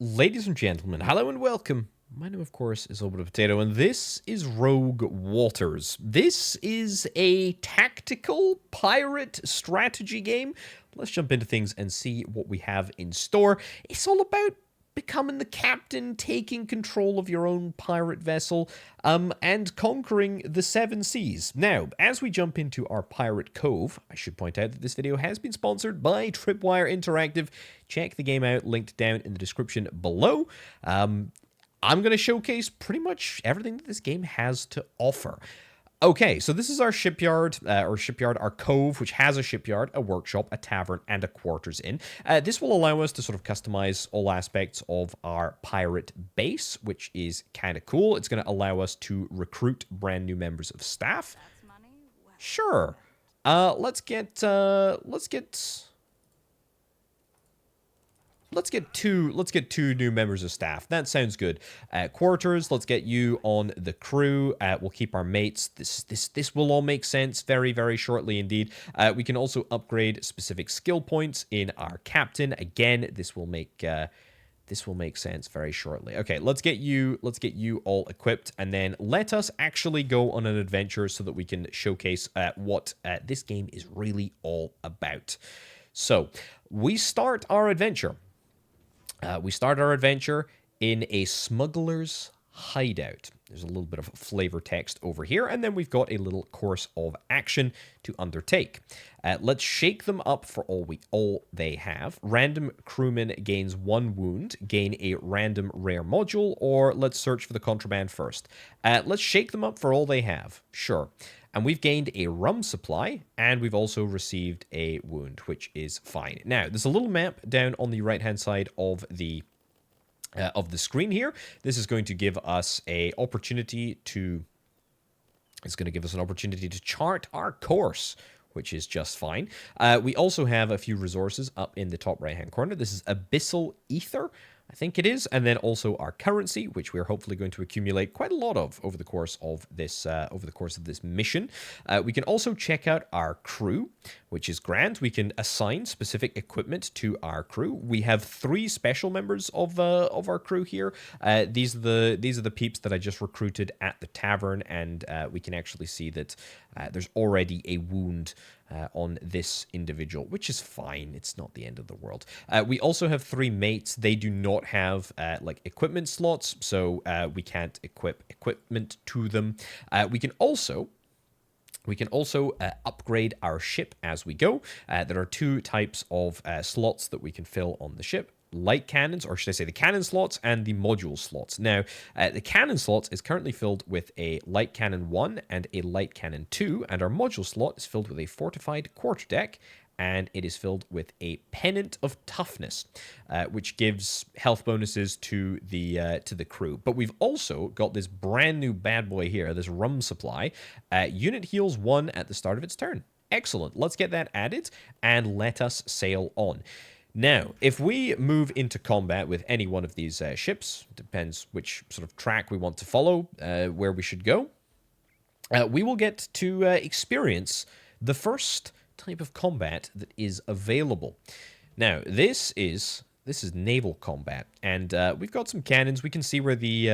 Ladies and gentlemen, hello and welcome. My name, of course, is Orbital Potato, and this is Rogue Waters. This is a tactical pirate strategy game. Let's jump into things and see what we have in store. It's all about becoming the captain, taking control of your own pirate vessel, and conquering the seven seas. Now, as we jump into our pirate cove, I should point out that this video has been sponsored by Tripwire Interactive. Check the game out, linked down in the description below. I'm going to showcase pretty much everything that this game has to offer. Okay, so this is our shipyard, our cove, which has a shipyard, a workshop, a tavern, and a quarters inn. This will allow us to sort of customize all aspects of our pirate base, which is kind of cool. It's going to allow us to recruit brand new members of staff. Sure. Let's get two new members of staff. That sounds good. Quarters, let's get you on the crew. We'll keep our mates. This will all make sense very, very shortly indeed. We can also upgrade specific skill points in our captain. Again, this will make sense very shortly. Okay, let's get you all equipped, and then let us actually go on an adventure so that we can showcase what this game is really all about. So, we start our adventure. In a smuggler's hideout. There's a little bit of flavor text over here, and then we've got a little course of action to undertake. Let's shake them up for all they have. Random crewman gains 1 wound, gain a random rare module, or let's search for the contraband first. Let's shake them up for all they have. Sure. And we've gained a rum supply, and we've also received a wound, which is fine. Now, there's a little map down on the right-hand side of the screen here. This is going to give us an opportunity to chart our course, which is just fine. We also have a few resources up in the top right-hand corner. This is Abyssal Ether, I think it is, and then also our currency, which we're hopefully going to accumulate quite a lot of over the course of this mission. We can also check out our crew, which is grand. We can assign specific equipment to our crew. We have 3 special members of our crew here. These are the peeps that I just recruited at the tavern, and we can actually see that there's already a wound on this individual, which is fine. It's not the end of the world. We also have 3 mates. They do not have like equipment slots, so we can't equip equipment to them. We can also upgrade our ship as we go. There are 2 types of slots that we can fill on the ship. Light cannons, or should I say the cannon slots and the module slots. Now, the cannon slots is currently filled with a light cannon 1 and a light cannon 2, and our module slot is filled with a fortified quarterdeck, and it is filled with a pennant of toughness, which gives health bonuses to the crew. But we've also got this brand new bad boy here, this rum supply. Unit heals 1 at the start of its turn. Excellent. Let's get that added, and let us sail on. Now, if we move into combat with any one of these ships, depends which sort of track we want to follow, where we should go, we will get to experience the first type of combat that is available. Now, this is naval combat, and we've got some cannons. We can see where the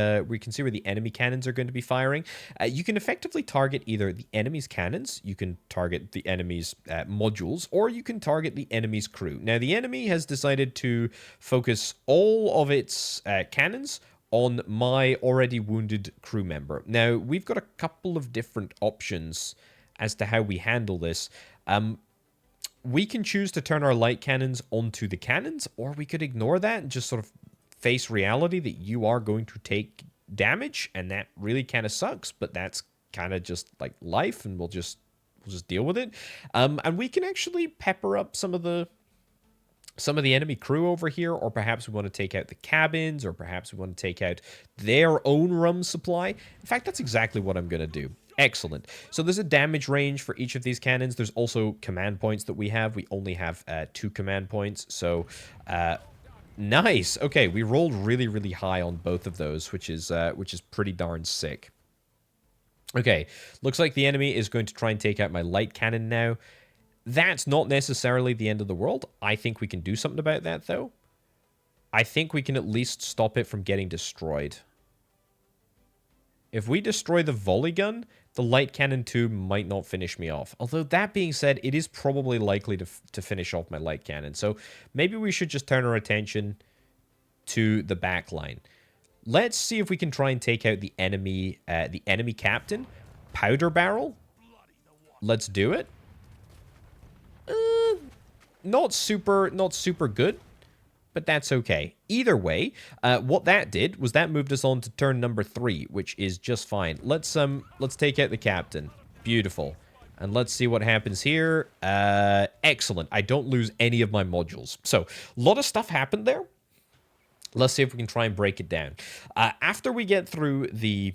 enemy cannons are going to be firing. You can effectively target either the enemy's cannons, you can target the enemy's modules, or you can target the enemy's crew. Now, the enemy has decided to focus all of its cannons on my already wounded crew member. Now, we've got a couple of different options as to how we handle this. We can choose to turn our light cannons onto the cannons, or we could ignore that and just sort of face reality that you are going to take damage, and that really kind of sucks, but that's kind of just like life, and we'll just deal with it. And we can actually pepper up some of the enemy crew over here, or perhaps we want to take out the cabins, or perhaps we want to take out their own rum supply. In fact, that's exactly what I'm going to do. Excellent. So there's a damage range for each of these cannons. There's also command points that we have. We only have 2 command points. So, nice. Okay, we rolled really, really high on both of those, which is pretty darn sick. Okay, looks like the enemy is going to try and take out my light cannon now. That's not necessarily the end of the world. I think we can do something about that, though. I think we can at least stop it from getting destroyed. If we destroy the volley gun, the light cannon tube might not finish me off. Although, that being said, it is probably likely to finish off my light cannon. So maybe we should just turn our attention to the back line. Let's see if we can try and take out the enemy captain. Powder barrel. Let's do it. Not super good, but that's okay. Either way, what that did was that moved us on to turn number 3, which is just fine. Let's take out the captain. Beautiful. And let's see what happens here. Excellent. I don't lose any of my modules. So, a lot of stuff happened there. Let's see if we can try and break it down. After we get through the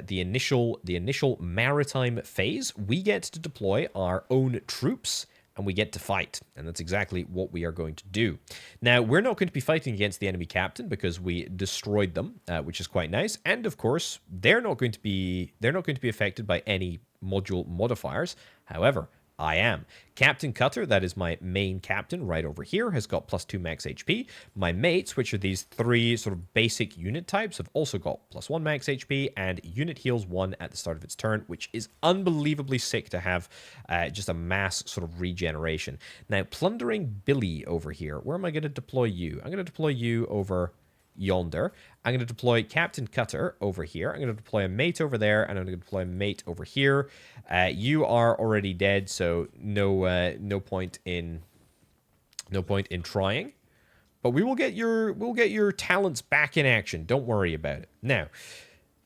initial maritime phase, we get to deploy our own troops, and we get to fight. And that's exactly what we are going to do. Now, we're not going to be fighting against the enemy captain because we destroyed them, which is quite nice. And of course, they're not going to be affected by any module modifiers. However, I am. Captain Cutter, that is my main captain right over here, has got +2 max HP. My mates, which are these 3 sort of basic unit types, have also got +1 max HP, and unit heals 1 at the start of its turn, which is unbelievably sick to have just a mass sort of regeneration. Now, Plundering Billy over here, where am I going to deploy you? I'm going to deploy you over yonder. I'm going to deploy Captain Cutter over here. I'm going to deploy a mate over there, and I'm going to deploy a mate over here. You are already dead, so no point in trying. But we'll get your talents back in action. Don't worry about it. Now,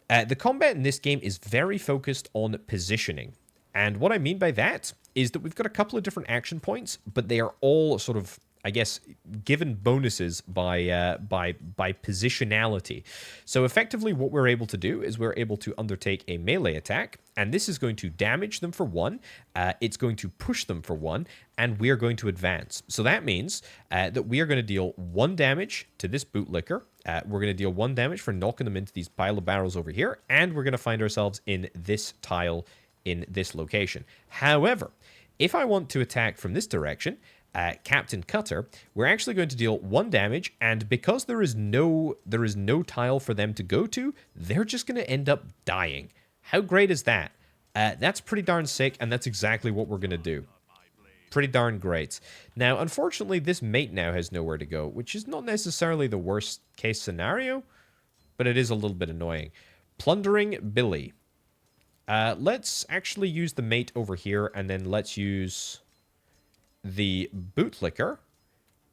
the combat in this game is very focused on positioning, and what I mean by that is that we've got a couple of different action points, but they are all sort of, I guess, given bonuses by positionality. So effectively what we're able to do is we're able to undertake a melee attack, and this is going to damage them for 1, it's going to push them for 1, and we're going to advance. So that means that we are going to deal 1 damage to this bootlicker, we're going to deal 1 damage for knocking them into these pile of barrels over here, and we're going to find ourselves in this tile in this location. However, if I want to attack from this direction, Captain Cutter, we're actually going to deal 1 damage, and because there is no tile for them to go to, they're just going to end up dying. How great is that? That's pretty darn sick, and that's exactly what we're going to do. Pretty darn great. Now, unfortunately, this mate now has nowhere to go, which is not necessarily the worst case scenario, but it is a little bit annoying. Plundering Billy. Let's actually use the mate over here, and then let's use the bootlicker.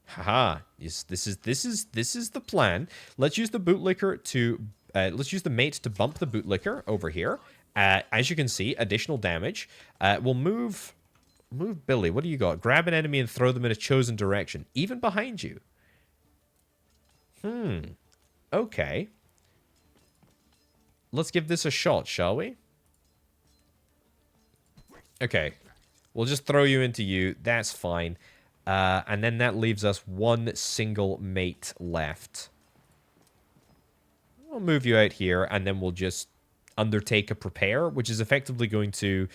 Haha, yes, this is the plan. Let's use the bootlicker to let's use the mate to bump the bootlicker over here. As you can see, additional damage. We'll move Billy. What do you got? Grab an enemy and throw them in a chosen direction, even behind you. Okay. Let's give this a shot, shall we? Okay. We'll just throw you into you. That's fine. And then that leaves us 1 single mate left. We'll move you out here, and then we'll just undertake a prepare, which is effectively going to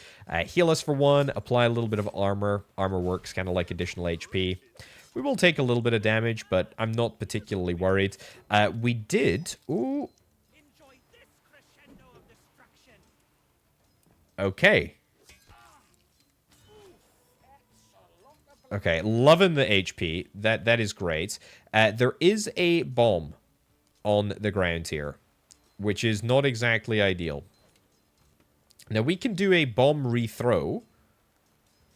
heal us for 1, apply a little bit of armor. Armor works kind of like additional HP. We will take a little bit of damage, but I'm not particularly worried. We did... Ooh. Okay. Okay, loving the HP. That is great. There is a bomb on the ground here, which is not exactly ideal. Now, we can do a bomb rethrow.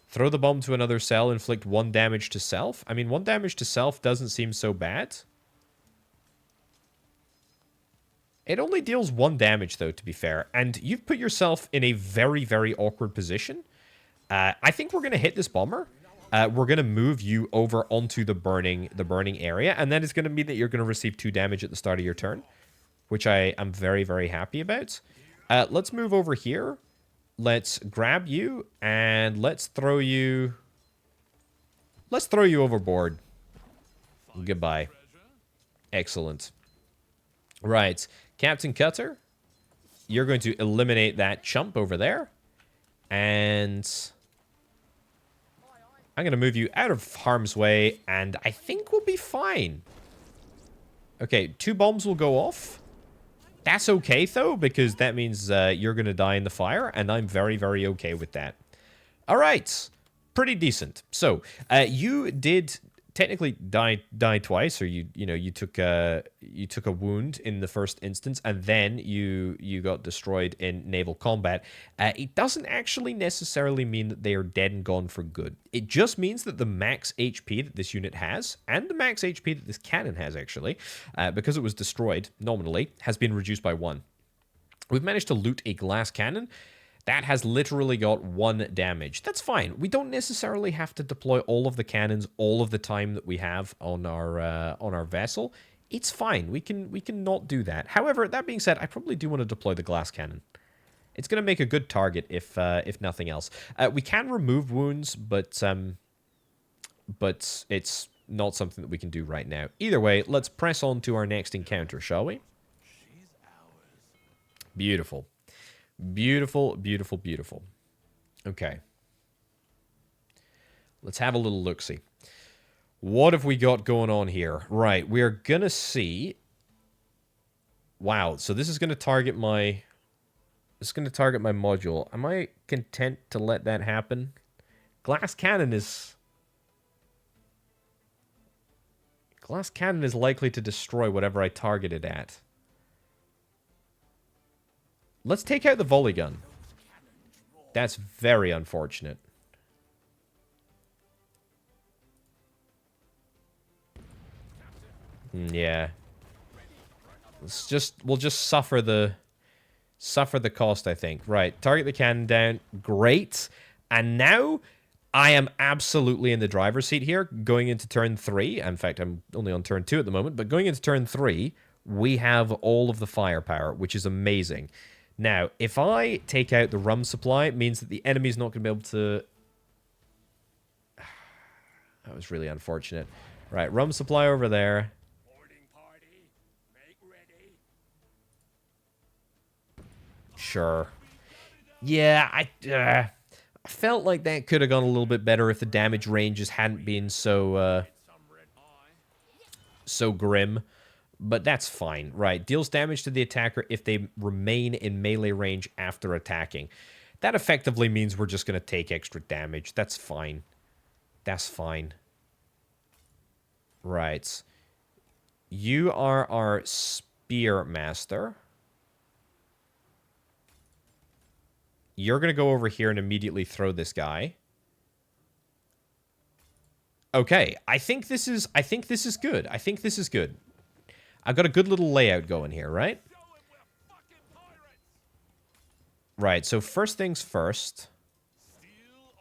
Throw the bomb to another cell, inflict 1 damage to self. I mean, 1 damage to self doesn't seem so bad. It only deals 1 damage, though, to be fair. And you've put yourself in a very, very awkward position. I think we're going to hit this bomber. We're going to move you over onto the burning area, and that is going to mean that you're going to receive 2 damage at the start of your turn, which I am very, very happy about. Let's move over here. Let's grab you, and let's throw you overboard. Goodbye. Excellent. Right. Captain Cutter, you're going to eliminate that chump over there, and I'm going to move you out of harm's way, and I think we'll be fine. Okay, 2 bombs will go off. That's okay, though, because that means you're going to die in the fire, and I'm very, very okay with that. All right. Pretty decent. So, you did technically die twice, or you took a wound in the first instance, and then you got destroyed in naval combat. It doesn't actually necessarily mean that they are dead and gone for good. It just means that the max HP that this unit has, and the max HP that this cannon has actually, because it was destroyed nominally, has been reduced by 1. We've managed to loot a glass cannon. That has literally got 1 damage. That's fine. We don't necessarily have to deploy all of the cannons all of the time that we have on our vessel. It's fine. We can not do that. However, that being said, I probably do want to deploy the glass cannon. It's going to make a good target if nothing else. We can remove wounds, but it's not something that we can do right now. Either way, let's press on to our next encounter, shall we? Beautiful. Beautiful, beautiful, beautiful. Okay. Let's have a little look-see. What have we got going on here? Right, we're gonna see... Wow, so this is gonna target my... This is gonna target my module. Am I content to let that happen? Glass cannon is... Glass cannon is likely to destroy whatever I target it at. Let's take out the volley gun. That's very unfortunate. Yeah. We'll just suffer the cost, I think. Right, target the cannon down. Great. And now I am absolutely in the driver's seat here going into turn 3. In fact, I'm only on turn 2 at the moment, but going into turn 3, we have all of the firepower, which is amazing. Now, if I take out the rum supply, it means that the enemy's not going to be able to... That was really unfortunate. Right, rum supply over there. Sure. Yeah, I felt like that could have gone a little bit better if the damage ranges hadn't been so grim. But that's fine. Right, deals damage to the attacker if they remain in melee range after attacking. That effectively means we're just going to take extra damage. That's fine. That's fine. Right. You are our spear master. You're going to go over here and immediately throw this guy. Okay, I think this is good. I think this is good. I've got a good little layout going here, right? Right, so first things first.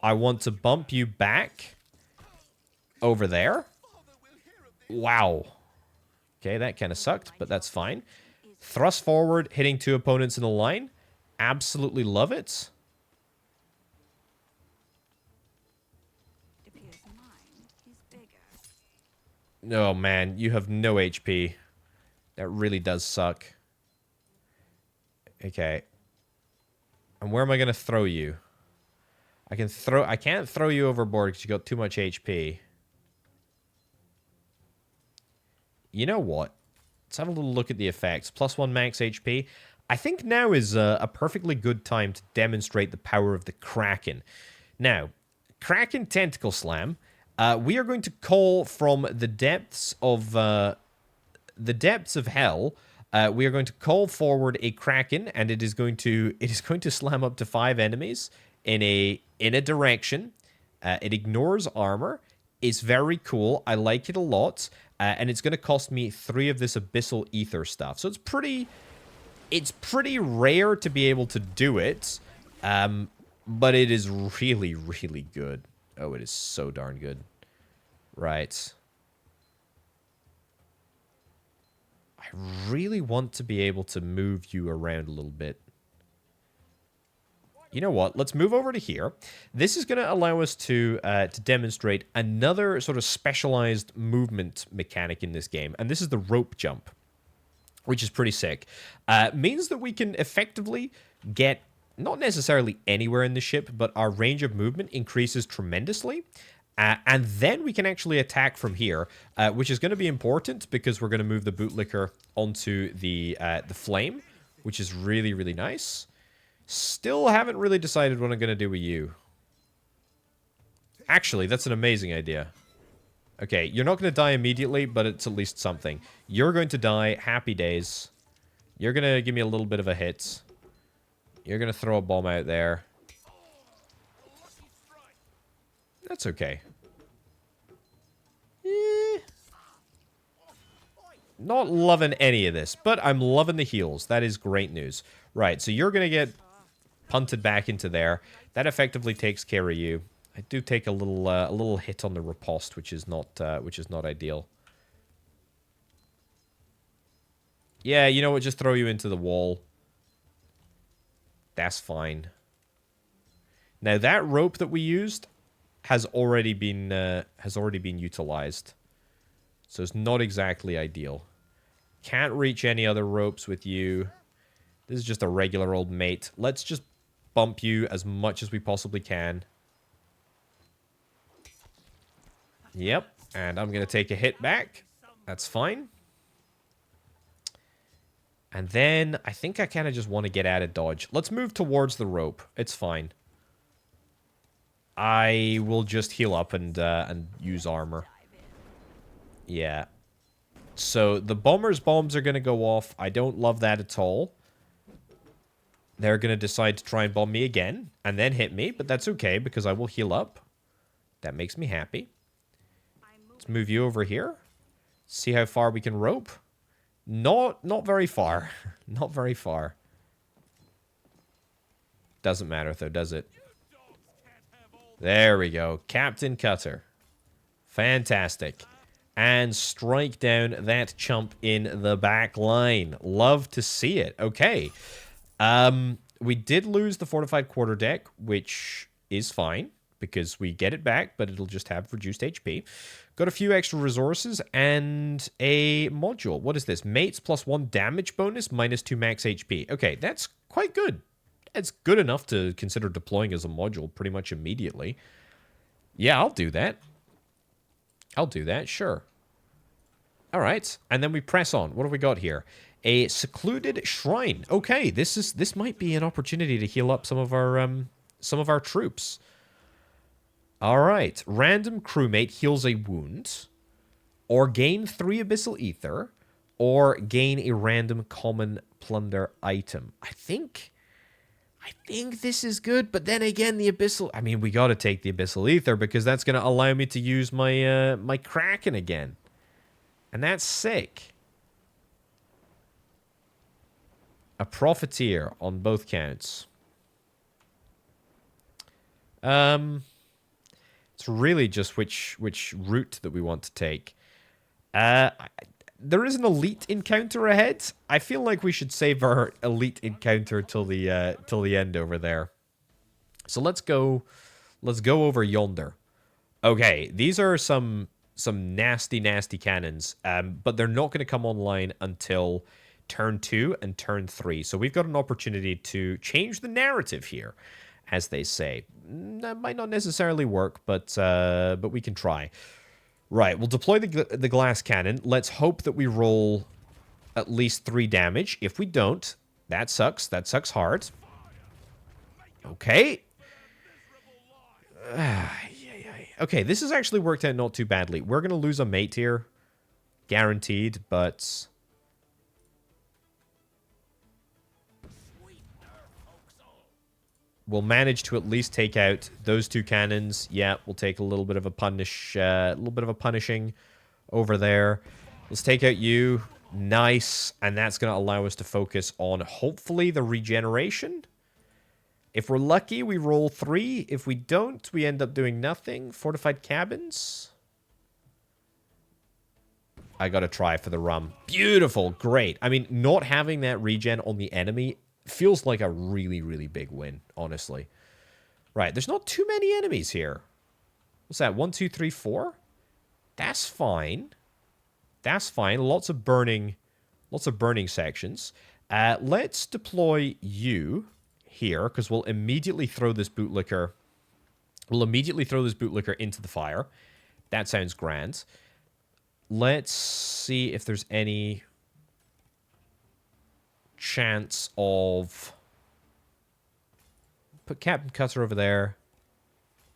I want to bump you back over there. Wow. Okay, that kind of sucked, but that's fine. Thrust forward, hitting 2 opponents in a line. Absolutely love it. Oh, man, you have no HP. That really does suck. Okay. And where am I going to throw you? I can't throw you overboard because you got too much HP. You know what? Let's have a little look at the effects. +1 max HP. I think now is a perfectly good time to demonstrate the power of the Kraken. Now, Kraken Tentacle Slam. We are going to call from the depths of hell. We are going to call forward a Kraken, and it is going to slam up to 5 enemies in a direction. It ignores armor. It's very cool. I like it a lot, and it's going to cost me 3 of this abyssal ether stuff. So it's pretty rare to be able to do it, but it is really, really good. Oh, it is so darn good. Right. I really want to be able to move you around a little bit. You know what? Let's move over to here. This is going to allow us to demonstrate another sort of specialized movement mechanic in this game, and this is the rope jump, which is pretty sick. Means that we can effectively get not necessarily anywhere in the ship, but our range of movement increases tremendously. And then we can actually attack from here, which is going to be important because we're going to move the bootlicker onto the flame, which is really, really nice. Still haven't really decided what I'm going to do with you. Actually, that's an amazing idea. Okay, you're not going to die immediately, but it's at least something. You're going to die. Happy days. You're going to give me a little bit of a hit. You're going to throw a bomb out there. That's okay. Not loving any of this, but I'm loving the heals. That is great news. Right, so you're going to get punted back into there. That effectively takes care of you. I do take a little hit on the riposte, which is not ideal. Yeah, you know what? Just throw you into the wall. That's fine. Now that rope that we used has already been utilized, so it's not exactly ideal. Can't reach any other ropes with you. This is just a regular old mate. Let's just bump you as much as we possibly can. Yep, and I'm going to take a hit back. That's fine. And then I think I kind of just want to get out of dodge. Let's move towards the rope. It's fine. I will just heal up and use armor. Yeah. So the bomber's bombs are going to go off. I don't love that at all. They're going to decide to try and bomb me again and then hit me, but that's okay because I will heal up. That makes me happy. Let's move you over here. See how far we can rope. Not very far. Not very far. Doesn't matter though, does it? There we go. Captain Cutter. Fantastic. And strike down that chump in the back line. Love to see it. Okay. We did lose the fortified quarterdeck, which is fine because we get it back, but it'll just have reduced HP. Got a few extra resources and a module. What is this? Mates plus 1 damage bonus, -2 max HP. Okay, that's quite good. It's good enough to consider deploying as a module pretty much immediately. Yeah, I'll do that. I'll do that, sure. All right, and then we press on. What have we got here? A secluded shrine. Okay, this might be an opportunity to heal up some of our troops. All right, random crewmate heals a wound, or gain 3 abyssal ether, or gain a random common plunder item. I think this is good, but then again, the abyssal... I mean, we got to take the abyssal ether because that's going to allow me to use my my kraken again. And that's sick. A profiteer on both counts. It's really just which route that we want to take. There is an elite encounter ahead. I feel like we should save our elite encounter till the end over there. So let's go over yonder. Okay, these are some nasty cannons, but they're not going to come online until turn 2 and turn 3. So we've got an opportunity to change the narrative here, as they say. That might not necessarily work, but we can try. Right, we'll deploy the glass cannon. Let's hope that we roll at least 3 damage. If we don't, that sucks. That sucks hard. Okay. Okay, this has actually worked out not too badly. We're going to lose a mate here. Guaranteed, but... we'll manage to at least take out those 2 cannons. Yeah, we'll take a little bit of a punishing over there. Let's take out you. Nice. And that's going to allow us to focus on, hopefully, the regeneration. If we're lucky, we roll 3. If we don't, we end up doing nothing. Fortified cabins. I got to try for the rum. Beautiful. Great. I mean, not having that regen on the enemy feels like a really, really big win, honestly. Right, there's not too many enemies here. What's that? 1, 2, 3, 4? That's fine. That's fine. Lots of burning sections. Let's deploy you here, because we'll immediately throw this bootlicker We'll immediately throw this bootlicker into the fire. That sounds grand. Let's see if there's any chance of... Put Captain Cutter over there.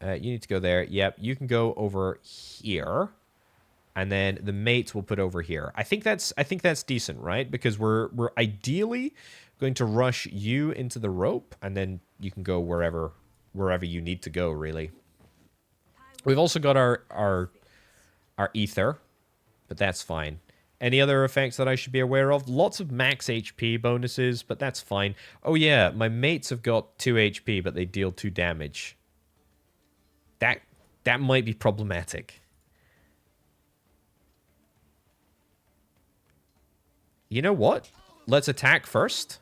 You need to go there. Yep, you can go over here. And then the mates will put over here. I think that's decent, right? Because we're ideally going to rush you into the rope, and then you can go wherever you need to go, really. We've also got our ether, but that's fine. Any other effects that I should be aware of? Lots of max HP bonuses, but that's fine. Oh yeah, my mates have got 2 HP, but they deal 2 damage. That might be problematic. You know what? Let's attack first.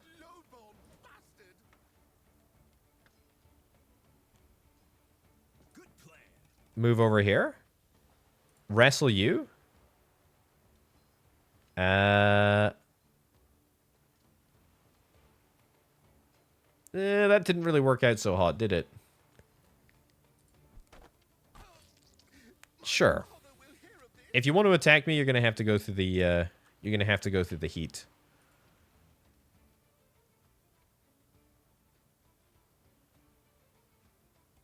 Move over here. Wrestle you. That didn't really work out so hot, did it? Sure. If you want to attack me, you're gonna have to go through the heat.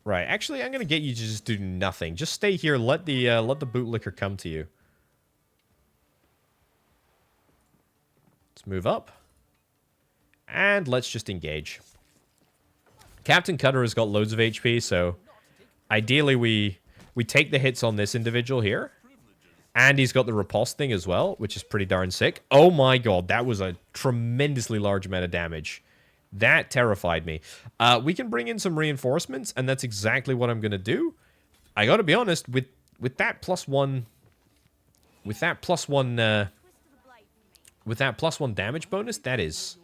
Right. Actually, I'm gonna get you to just do nothing. Just stay here. Let the bootlicker come to you. Let's move up. And let's just engage. Captain Cutter has got loads of HP, so ideally we take the hits on this individual here. And he's got the riposte thing as well, which is pretty darn sick. Oh my god, that was a tremendously large amount of damage. That terrified me. We can bring in some reinforcements, and that's exactly what I'm going to do. I got to be honest, with that +1... With that +1... with that +1 damage bonus, that is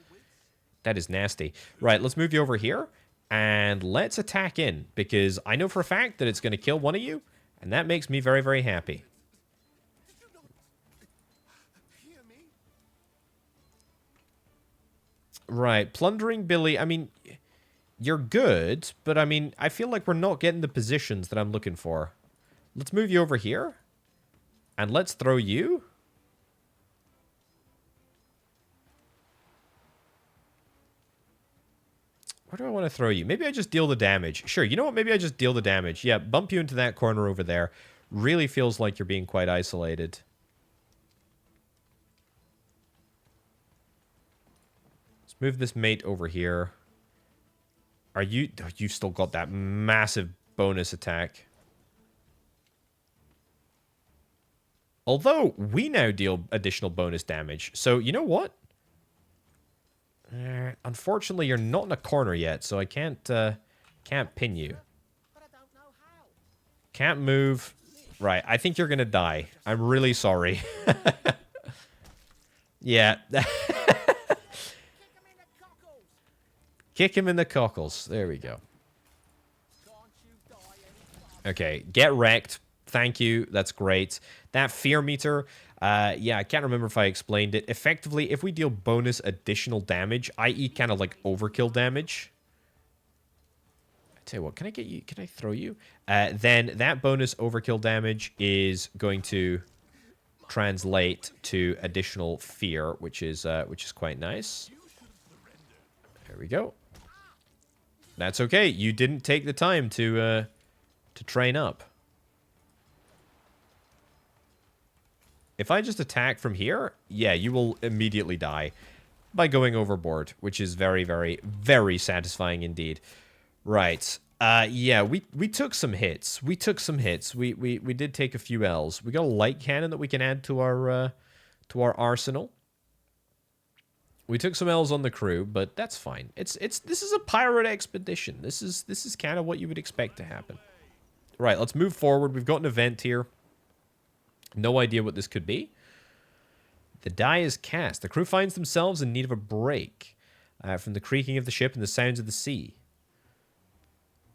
nasty. Right, let's move you over here, and let's attack in, because I know for a fact that it's going to kill one of you, and that makes me very, very happy. Right, plundering Billy, I mean, you're good, but I mean, I feel like we're not getting the positions that I'm looking for. Let's move you over here, and let's throw you. Where do I want to throw you? Maybe I just deal the damage. Sure, you know what? Maybe I just deal the damage. Yeah, bump you into that corner over there. Really feels like you're being quite isolated. Let's move this mate over here. Are you... Oh, you've still got that massive bonus attack. Although, we now deal additional bonus damage. So, you know what? Unfortunately, you're not in a corner yet, so I can't pin you. Can't move. Right, I think you're gonna die. I'm really sorry. Yeah. Kick him in the cockles. There we go. Okay, get wrecked. Thank you. That's great. That fear meter, yeah, I can't remember if I explained it. Effectively, if we deal bonus additional damage, i.e. kind of like overkill damage. I tell you what, can I get you? Can I throw you? Then that bonus overkill damage is going to translate to additional fear, which is quite nice. There we go. That's okay. You didn't take the time to train up. If I just attack from here, yeah, you will immediately die by going overboard, which is very, very, very satisfying indeed. Right. Yeah, we took some hits. We took some hits. We did take a few L's. We got a light cannon that we can add to our arsenal. We took some L's on the crew, but that's fine. This is a pirate expedition. This is kind of what you would expect to happen. Right, let's move forward. We've got an event here. No idea what this could be. The die is cast. The crew finds themselves in need of a break from the creaking of the ship and the sounds of the sea.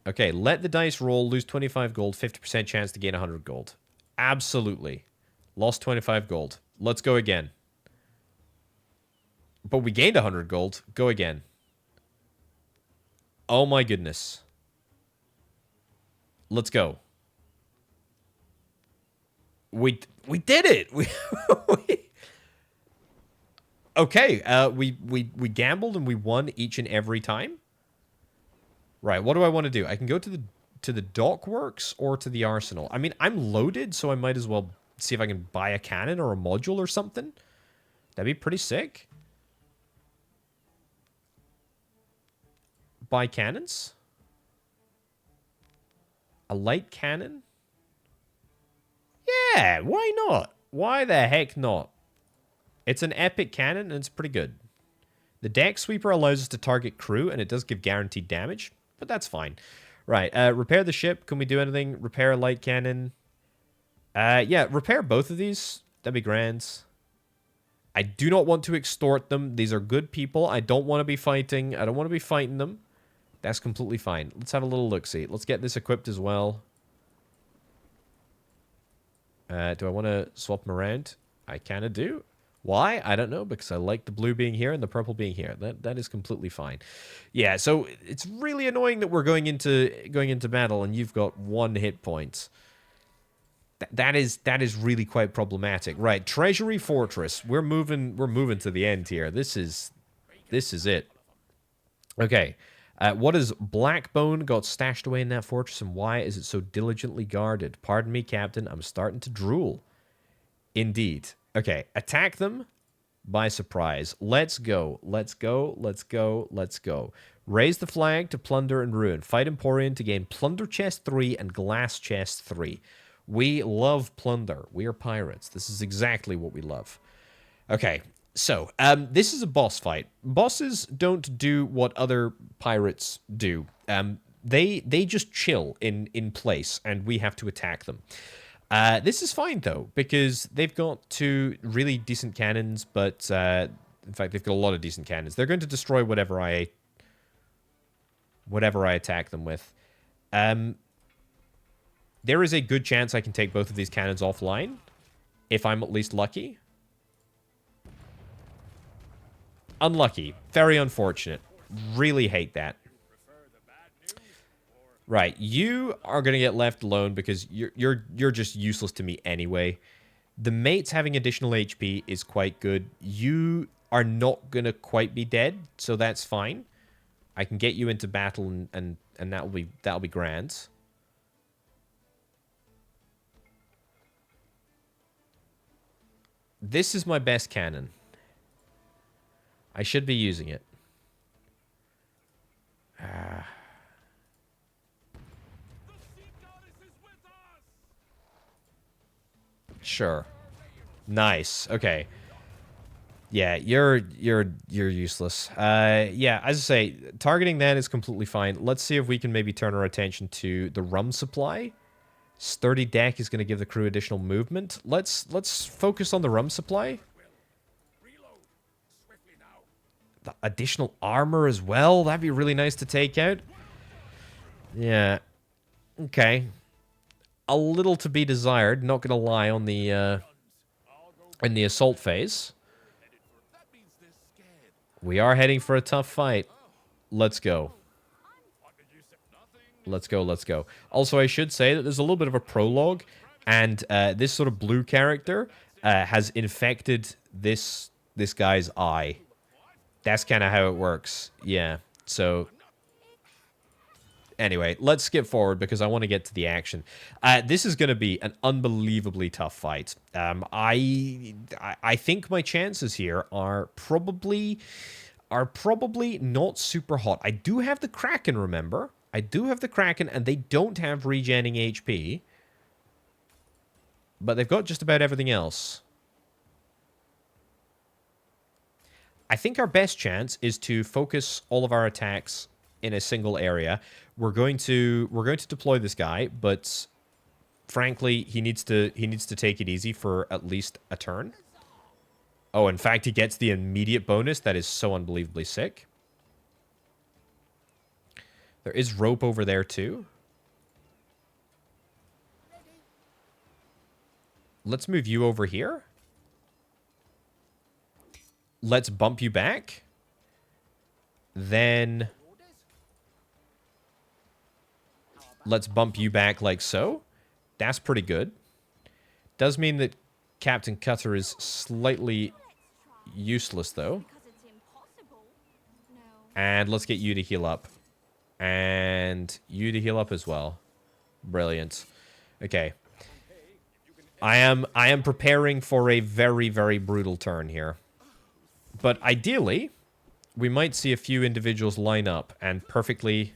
Okay, let the dice roll. Lose 25 gold. 50% chance to gain 100 gold. Absolutely. Lost 25 gold. Let's go again. But we gained 100 gold. Go again. Oh my goodness. Let's go. We did it. Okay. We gambled and we won each and every time. Right. What do I want to do? I can go to the dockworks or to the arsenal. I mean, I'm loaded, so I might as well see if I can buy a cannon or a module or something. That'd be pretty sick. Buy cannons? A light cannon? Yeah, why not? Why the heck not? It's an epic cannon and it's pretty good. The deck sweeper allows us to target crew and it does give guaranteed damage, but that's fine. Right, repair the ship. Can we do anything? Repair a light cannon. Yeah, repair both of these. That'd be grand. I do not want to extort them. These are good people. I don't want to be fighting. I don't want to be fighting them. That's completely fine. Let's have a little look-see. Let's get this equipped as well. Do I want to swap them around? I kind of do. Why? I don't know, because I like the blue being here and the purple being here. That is completely fine. Yeah, so it's really annoying that we're going into battle and you've got 1 hit point. That is really quite problematic. Right, Treasury Fortress. We're moving to the end here. This is it. Okay. What has Blackbone got stashed away in that fortress, and why is it so diligently guarded? Pardon me, Captain, I'm starting to drool. Indeed. Okay, attack them by surprise. Let's go. Let's go. Let's go. Let's go. Raise the flag to plunder and ruin. Fight Emporion to gain Plunder Chest 3 and Glass Chest 3. We love plunder. We are pirates. This is exactly what we love. Okay. So, this is a boss fight. Bosses don't do what other pirates do. They just chill in place, and we have to attack them. This is fine, though, because they've got 2 really decent cannons, but, in fact, they've got a lot of decent cannons. They're going to destroy whatever I attack them with. There is a good chance I can take both of these cannons offline, if I'm at least lucky. Unlucky. Very unfortunate. Really hate that. Right, you are going to get left alone because you're just useless to me anyway. The mates having additional HP is quite good. You are not going to quite be dead, so that's fine. I can get you into battle and that'll be grand. This is my best cannon. I should be using it. Sure. Nice. Okay. Yeah, you're useless. Yeah, as I say, targeting that is completely fine. Let's see if we can maybe turn our attention to the rum supply. Sturdy deck is going to give the crew additional movement. Let's focus on the rum supply. The additional armor as well. That'd be really nice to take out. Yeah. Okay. A little to be desired. Not gonna lie on the in the assault phase. We are heading for a tough fight. Let's go. Let's go. Let's go. Also, I should say that there's a little bit of a prologue, and this sort of blue character has infected this guy's eye. That's kind of how it works. Yeah. So, anyway, let's skip forward because I want to get to the action. This is going to be an unbelievably tough fight. I think my chances here are probably not super hot. I do have the Kraken, remember? I do have the Kraken, and they don't have regenning HP. But they've got just about everything else. I think our best chance is to focus all of our attacks in a single area. We're going to deploy this guy, but frankly, he needs to take it easy for at least a turn. Oh, in fact, he gets the immediate bonus. That is so unbelievably sick. There is rope over there too. Let's move you over here. Let's bump you back. Then Let's bump you back like so. That's pretty good. Does mean that Captain Cutter is slightly useless, though. And let's get you to heal up. And you to heal up as well. Brilliant. Okay. I am preparing for a very, very brutal turn here. But ideally, we might see a few individuals line up and perfectly...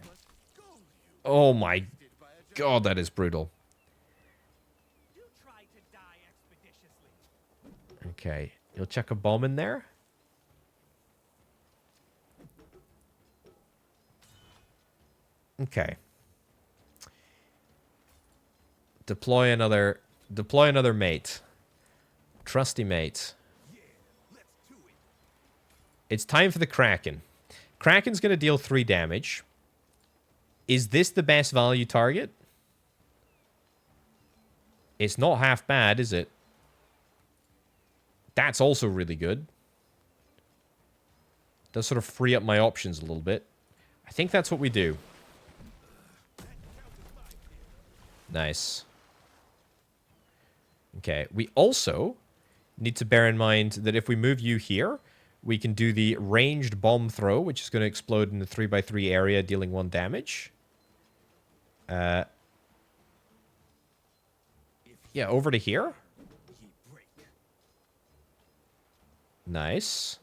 Oh my god, that is brutal. Okay, you'll chuck a bomb in there. Okay. Deploy another mate. Trusty mate. It's time for the Kraken. Kraken's going to deal 3 damage. Is this the best value target? It's not half bad, is it? That's also really good. Does sort of free up my options a little bit. I think that's what we do. Nice. Okay, we also need to bear in mind that if we move you here, we can do the ranged bomb throw, which is going to explode in the 3x3 area, dealing 1 damage. Yeah, over to here. Nice.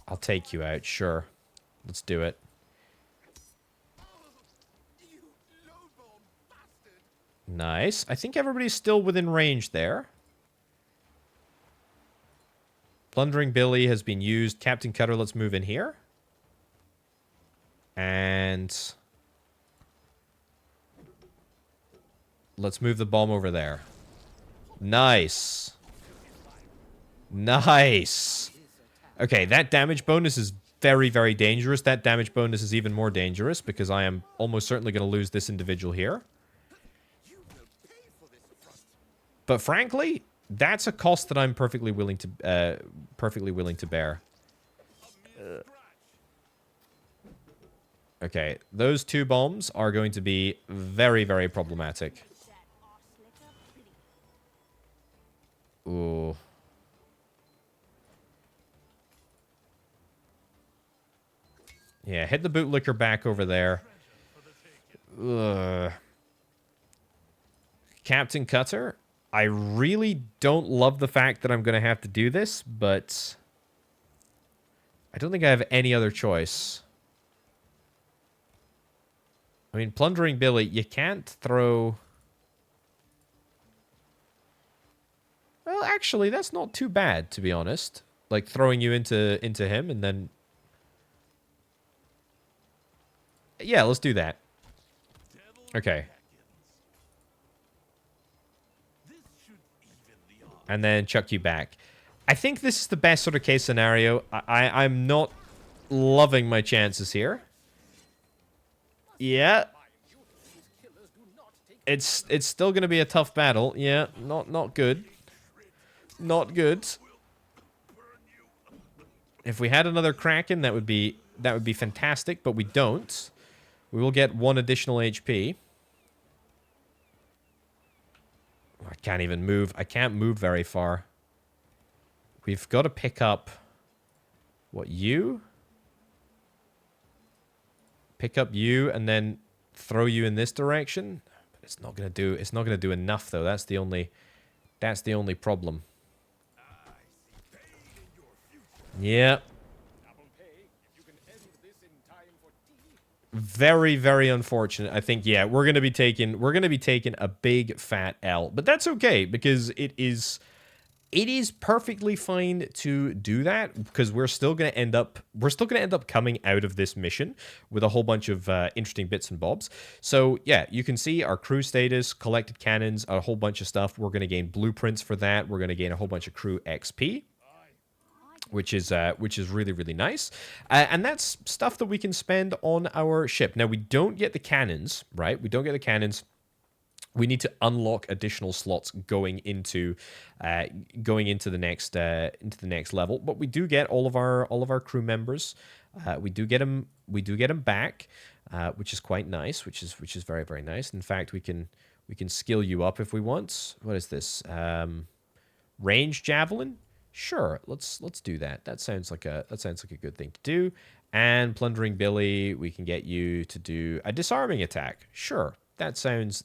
I'll take you out, sure. Let's do it. Nice. I think everybody's still within range there. Plundering Billy has been used. Captain Cutter, let's move in here. And... let's move the bomb over there. Nice. Nice. Okay, that damage bonus is very, very dangerous. That damage bonus is even more dangerous because I am almost certainly going to lose this individual here. But frankly, that's a cost that I'm perfectly willing to bear. Okay, those 2 bombs are going to be very, very problematic. Ooh. Yeah, hit the bootlicker back over there. Ugh. Captain Cutter, I really don't love the fact that I'm going to have to do this, but I don't think I have any other choice. I mean, Plundering Billy, you can't throw... Well, actually, that's not too bad, to be honest. Like, throwing you into him and then... Yeah, let's do that. Okay. And then chuck you back. I think this is the best sort of case scenario. I'm not loving my chances here. Yeah. It's still going to be a tough battle. Yeah, not good. Not good. If we had another Kraken, that would be fantastic, but we don't. We will get 1 additional HP. I can't even move. I can't move very far. We've got to pick up... What, you? Pick up you and then throw you in this direction? But it's not going to do enough, though. That's the only problem. Yeah. Very, very unfortunate. I think, yeah, we're gonna be taking a big fat L, but that's okay because it is perfectly fine to do that because we're still gonna end up coming out of this mission with a whole bunch of interesting bits and bobs. So yeah, you can see our crew status, collected cannons, a whole bunch of stuff. We're gonna gain blueprints for that. We're gonna gain a whole bunch of crew XP. Which is really, really nice. And that's stuff that we can spend on our ship. Now, we don't get the cannons, right? We don't get the cannons We need to unlock additional slots going into the next level. But we do get all of our crew members. We do get them back, which is quite nice. Which is very, very nice. In fact, we can skill you up if we want. What is this? Range javelin. Sure, let's do that. That sounds like a good thing to do. And plundering Billy, we can get you to do a disarming attack. Sure. That sounds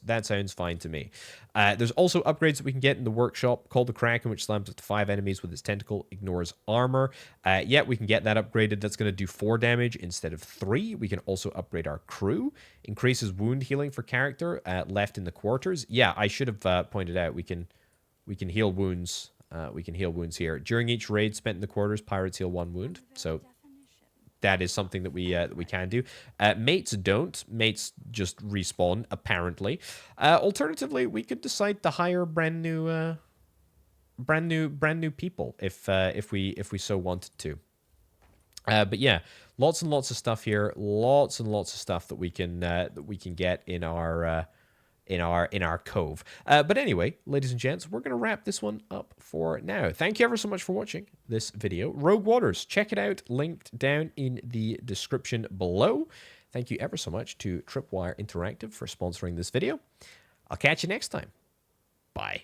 fine to me. There's also upgrades that we can get in the workshop called the Kraken, which slams up to 5 enemies with its tentacle, ignores armor. Yeah, we can get that upgraded. That's going to do 4 damage instead of 3. We can also upgrade our crew. Increases wound healing for character left in the quarters. Yeah, I should have pointed out we can heal wounds. We can heal wounds here. During each raid spent in the quarters, pirates heal 1 wound. So that is something that we can do. Mates don't. Mates just respawn, apparently. Alternatively, we could decide to hire brand new people if we so wanted to. But yeah, lots and lots of stuff here. Lots and lots of stuff that we can get in our cove. But anyway, ladies and gents, we're going to wrap this one up for now. Thank you ever so much for watching this video. Rogue Waters, check it out, linked down in the description below. Thank you ever so much to Tripwire Interactive for sponsoring this video. I'll catch you next time. Bye.